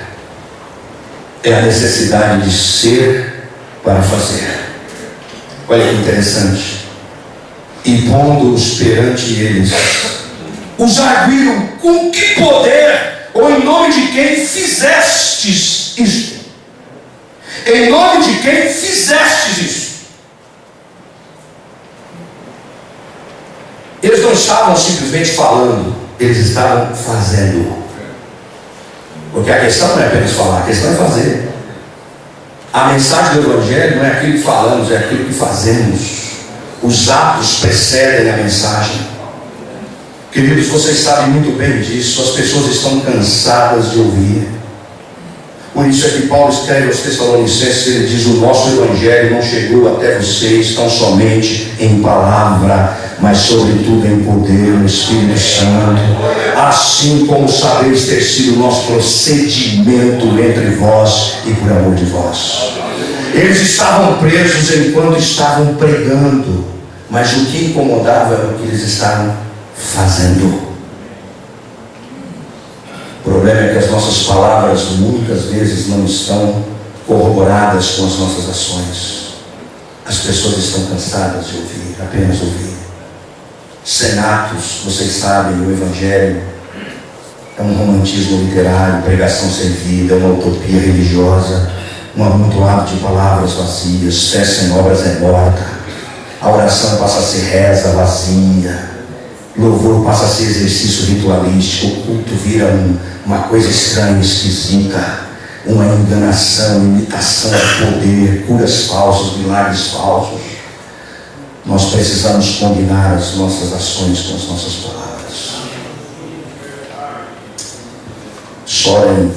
É a necessidade de ser para fazer. Olha que interessante. Impondo-os perante eles, os arguíram: com que poder ou em nome de quem fizestes isto? Em nome de quem fizestes isso? Eles não estavam simplesmente falando, eles estavam fazendo. Porque a questão não é apenas falar, a questão é fazer. A mensagem do Evangelho não é aquilo que falamos, é aquilo que fazemos. Os atos precedem a mensagem. Queridos, vocês sabem muito bem disso. As pessoas estão cansadas de ouvir. Por isso é que Paulo escreve aos Tessalonicenses, ele diz: o nosso Evangelho não chegou até vocês tão somente em palavra, mas sobretudo em poder no Espírito Santo, assim como sabeis ter sido o nosso procedimento entre vós e por amor de vós. Eles estavam presos enquanto estavam pregando, mas o que incomodava era o que eles estavam fazendo. O problema é que as nossas palavras muitas vezes não estão corroboradas com as nossas ações. As pessoas estão cansadas de ouvir, apenas ouvir. Senatos, vocês sabem, o Evangelho é um romantismo literário, pregação sem vida, é uma utopia religiosa, um amontoado de palavras vazias, fé sem obras é morta, a oração passa a ser reza vazia, louvor passa a ser exercício ritualístico, o culto vira uma coisa estranha, esquisita, uma enganação, imitação de poder, curas falsas, milagres falsos. Nós precisamos combinar as nossas ações com as nossas palavras. Soren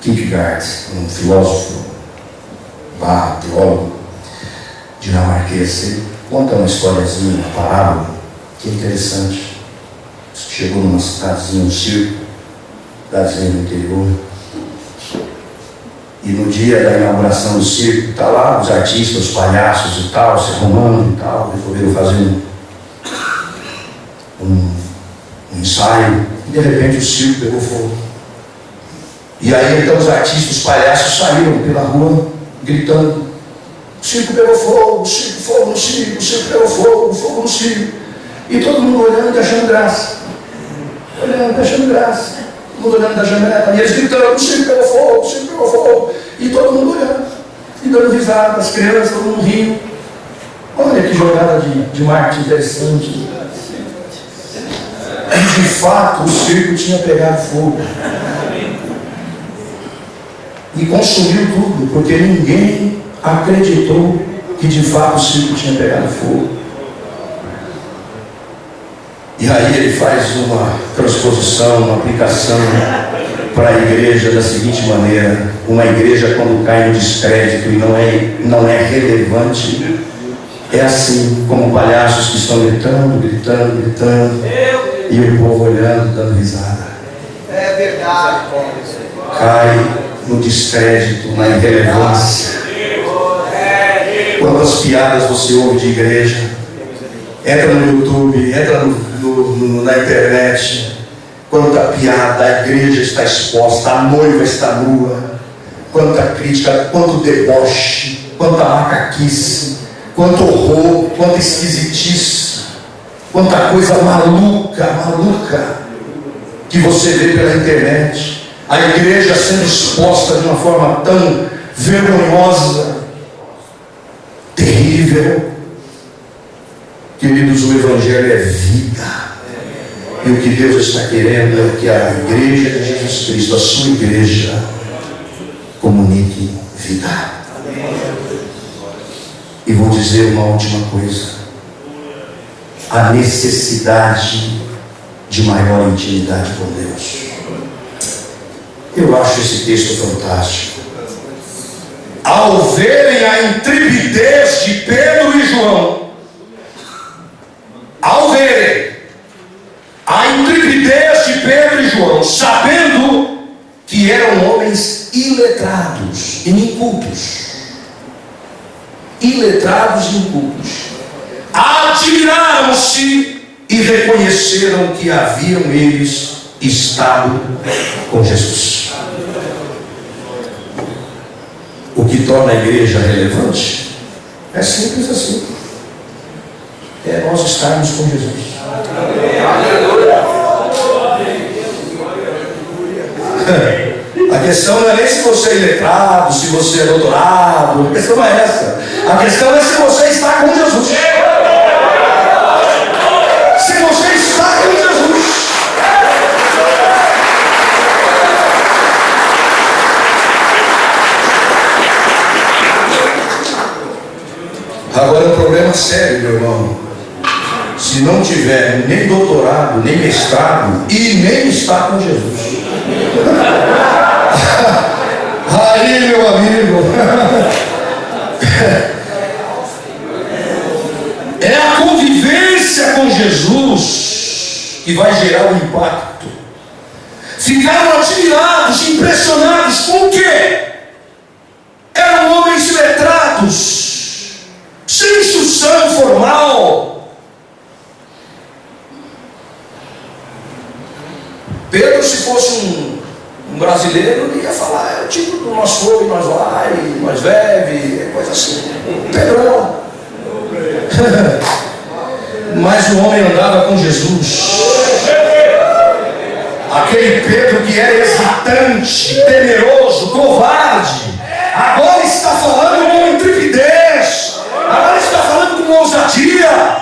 Kierkegaard, um filósofo, teólogo dinamarquês, ele conta uma historiazinha, uma parábola, que é interessante. Chegou numa cidadezinha, um circo, cidadezinha do interior, e no dia da inauguração do circo, está lá os artistas, os palhaços e tal, se arrumando e tal, resolveram fazer um ensaio, e de repente o circo pegou fogo. E aí então os artistas, os palhaços saíram pela rua gritando: o circo pegou fogo, fogo no circo, o circo pegou fogo, fogo no circo. E todo mundo olhando e achando graça. Olhando e achando graça. Todo mundo olhando da janela. E eles gritando: o circo pegou fogo, o circo pegou fogo. E todo mundo olhando. E dando risada, as crianças, todo mundo rindo. Olha que jogada de marketing interessante. E de fato o circo tinha pegado fogo. E consumiu tudo, porque ninguém acreditou que de fato o circo tinha pegado fogo. E aí ele faz uma transposição, uma aplicação para a igreja da seguinte maneira: uma igreja, quando cai no descrédito e não é relevante, é assim, como palhaços que estão gritando, e o povo olhando, dando risada. É verdade. Cai no descrédito, na irrelevância. Quantas piadas você ouve de igreja? Entra no YouTube, entra na internet. Quanta piada, a igreja está exposta, a noiva está nua. Quanta crítica, quanto deboche, quanta macaquice, quanto horror, quanta esquisitice, quanta coisa maluca que você vê pela internet. A igreja sendo exposta de uma forma tão vergonhosa, terrível. Queridos, o Evangelho é vida. E o que Deus está querendo é que a igreja de Jesus Cristo, a sua igreja, comunique vida. E vou dizer uma última coisa: a necessidade de maior intimidade com Deus. Eu acho esse texto fantástico. Ao verem a intrepidez de Pedro e João, ao verem a intrepidez de Pedro e João, sabendo que eram homens iletrados e incultos, admiraram-se e reconheceram que haviam eles estado com Jesus. O que torna a igreja relevante é simples assim: é nós estarmos com Jesus. A questão não é nem se você é iletrado, se você é doutorado. A questão não é essa. A questão é se você está com Jesus. Se você está com Jesus. Agora é um problema sério, meu irmão. Se não tiver nem doutorado, nem mestrado e nem está com Jesus. Aí, meu amigo, é a convivência com Jesus que vai gerar o impacto. Ficaram admirados, impressionados. Com o quê? Eram homens letrados, sem instrução formal. Pedro, se fosse um brasileiro, ele ia falar: é o tipo do nós foi, nós vai, nós bebe, coisa assim. Pedro. Mas o homem andava com Jesus. Aquele Pedro que era hesitante, temeroso, covarde, agora está falando com intrepidez, agora está falando com ousadia.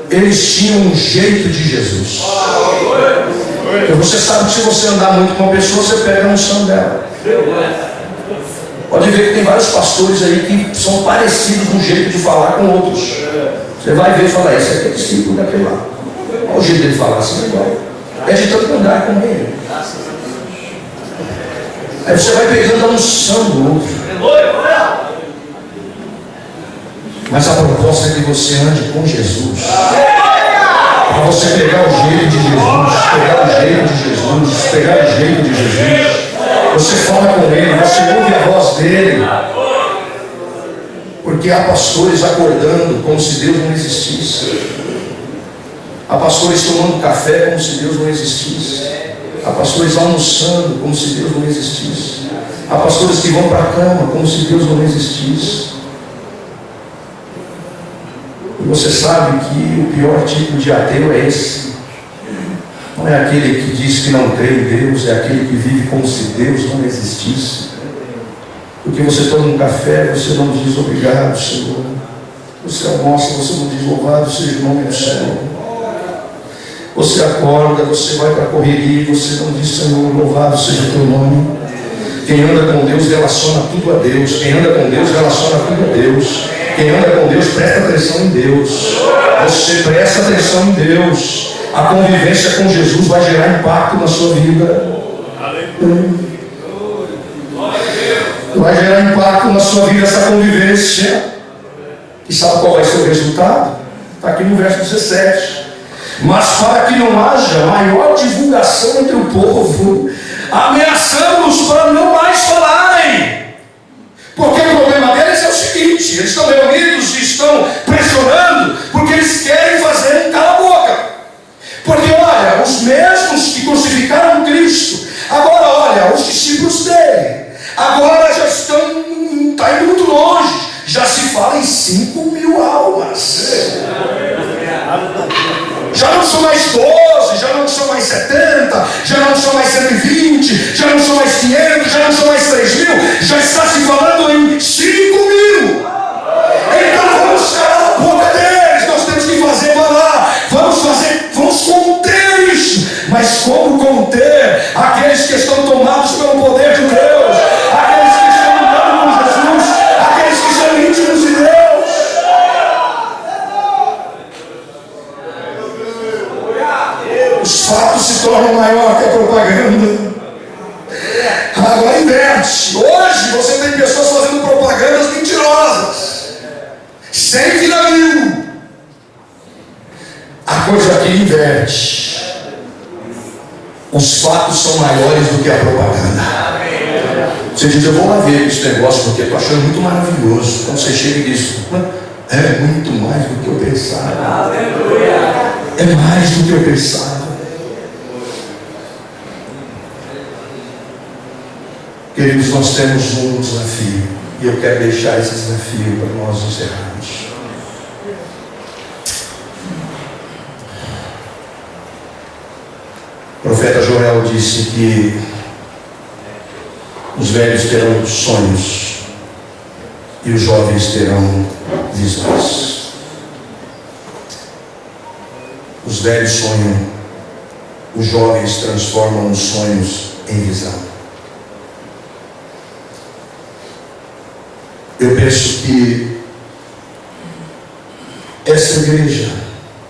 Eles tinham um jeito de Jesus. E você sabe que se você andar muito com uma pessoa, você pega a noção dela. Pode ver que tem vários pastores aí que são parecidos no jeito de falar com outros. Você vai ver e falar: esse aqui é discípulo daquele lá. Olha o jeito dele falar, assim é igual. É de tanto andar com ele. Aí você vai pegando a unção do outro. Mas a proposta é que você ande com Jesus. Para você pegar o jeito de Jesus, pegar o jeito de Jesus, pegar o jeito de Jesus. Você fala com ele, você ouve a voz dele. Porque há pastores acordando como se Deus não existisse. Há pastores tomando café como se Deus não existisse. Há pastores almoçando como se Deus não existisse. Há pastores que vão para a cama como se Deus não existisse. E você sabe que o pior tipo de ateu é esse. Não é aquele que diz que não crê em Deus, é aquele que vive como se Deus não existisse. Porque você toma um café, você não diz obrigado, Senhor. Você almoça, você não diz louvado seja o nome do Senhor. Você acorda, você vai para a correria, você não diz: Senhor, louvado seja o teu nome. Quem anda com Deus relaciona tudo a Deus. Quem anda com Deus relaciona tudo a Deus. Quem anda com Deus presta atenção em Deus. Você presta atenção em Deus. A convivência com Jesus vai gerar impacto na sua vida. Vai gerar impacto na sua vida essa convivência. E sabe qual vai ser o resultado? Está aqui no verso 17. Mas para que não haja maior divulgação entre o povo, ameaçamos para não mais falarem. Porque o problema deles é o seguinte: eles estão reunidos e estão pressionando, porque eles querem fazer um cala-boca. Porque olha, os mesmos que crucificaram Cristo, agora olha, os discípulos dele, agora já está indo muito longe, já se fala em 5.000 almas. Já não são mais 12, já não são mais 70, já não são mais 120, já não são mais 500, já não são mais 3.000, já está se falando em 5.000. sem navio. A coisa aqui inverte. Os fatos são maiores do que a propaganda. Você diz, eu vou lá ver esse negócio porque eu estou achando muito maravilhoso. Quando você chega e diz, é muito mais do que eu pensava. É mais do que eu pensava. Queridos, nós temos um desafio. E eu quero deixar esse desafio para nós encerrarmos. O profeta Joel disse que os velhos terão sonhos e os jovens terão visões. Os velhos sonham, os jovens transformam os sonhos em visão. Eu penso que essa igreja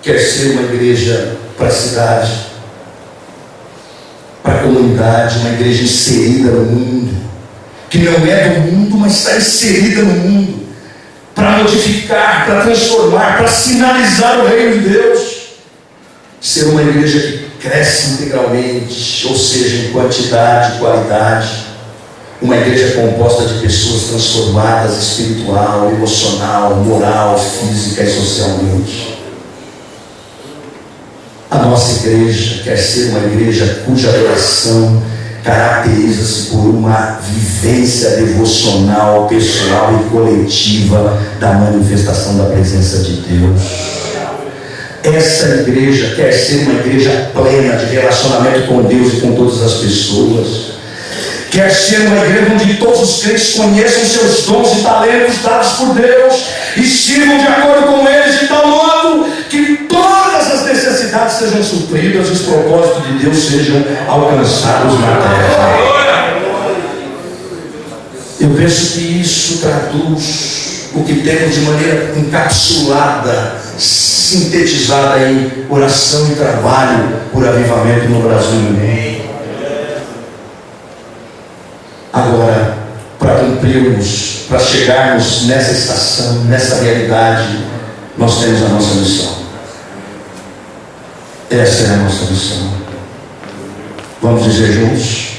quer ser uma igreja para a cidade, para a comunidade, uma igreja inserida no mundo, que não é do mundo, mas está inserida no mundo, para modificar, para transformar, para sinalizar o reino de Deus. Ser uma igreja que cresce integralmente, ou seja, em quantidade e qualidade. Uma igreja composta de pessoas transformadas espiritual, emocional, moral, física e socialmente. A nossa igreja quer ser uma igreja cuja adoração caracteriza-se por uma vivência devocional, pessoal e coletiva da manifestação da presença de Deus. Essa igreja quer ser uma igreja plena de relacionamento com Deus e com todas as pessoas. Quer ser uma igreja onde todos os crentes conheçam seus dons e talentos dados por Deus e sirvam de acordo com eles, de tal modo que todas as necessidades sejam supridas e os propósitos de Deus sejam alcançados na terra. Eu penso que isso traduz o que temos de maneira encapsulada, sintetizada em oração e trabalho por avivamento no Brasil e no mundo. Agora, para cumprirmos, para chegarmos nessa estação, nessa realidade, nós temos a nossa missão. Essa é a nossa missão. Vamos dizer juntos?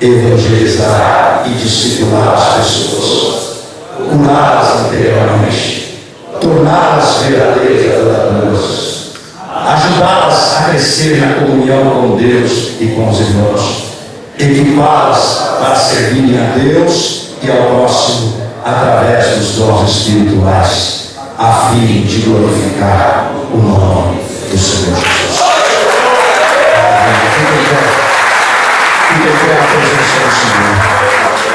Evangelizar e discipular as pessoas, curá-las interiormente, torná-las verdadeiras adoradoras, ajudá-las a crescer na comunhão com Deus e com os irmãos, equipá-las para servirem a Deus e ao próximo através dos dons espirituais, a fim de glorificar o nome do Senhor Jesus. Fique em pé a presença do Senhor.